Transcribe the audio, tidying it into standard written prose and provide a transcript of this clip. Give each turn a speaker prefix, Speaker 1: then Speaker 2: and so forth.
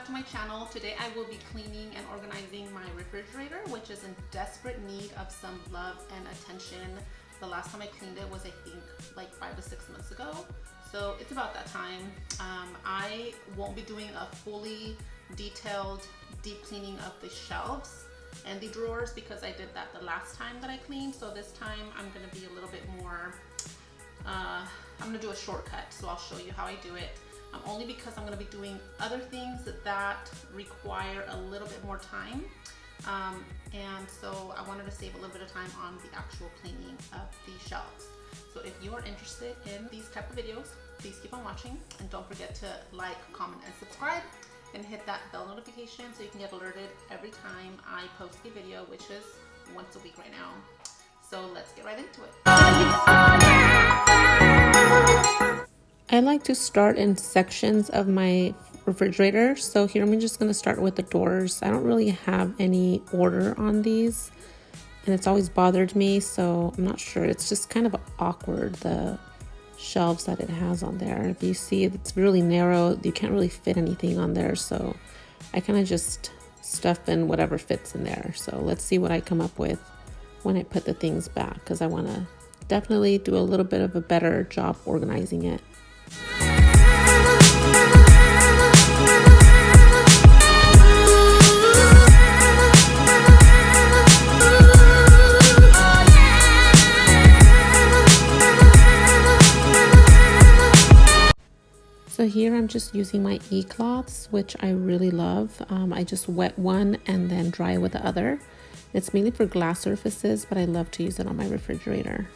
Speaker 1: to my channel. Today I will be cleaning and organizing my refrigerator, which is in desperate need of some love and attention. The last time I cleaned it was, I think, like 5 to 6 months ago. So it's about that time. I won't be doing a fully detailed deep cleaning of the shelves and the drawers because I did that the last time that I cleaned. So this time I'm gonna be a little bit more, I'm gonna do a shortcut. So I'll show you how I do it. Only because I'm gonna be doing other things that require a little bit more time. And so I wanted to save a little bit of time on the actual cleaning of the shelves. So if you are interested in these type of videos, please keep on watching and don't forget to like, comment, and subscribe and hit that bell notification so you can get alerted every time I post a video, which is once a week right now. So let's get right into it. I like to start in sections of my refrigerator. So here I'm just going to start with the doors. I don't really have any order on these and it's always bothered me, so I'm not sure. It's just kind of awkward, the shelves that it has on there. If you see, it's really narrow. You can't really fit anything on there, so I kind of just stuff in whatever fits in there. So let's see what I come up with when I put the things back, because I want to definitely do a little bit of a better job organizing it. So here I'm just using my e-cloths, which I really love. I just wet one and then dry with the other. It's mainly for glass surfaces, but I love to use it on my refrigerator.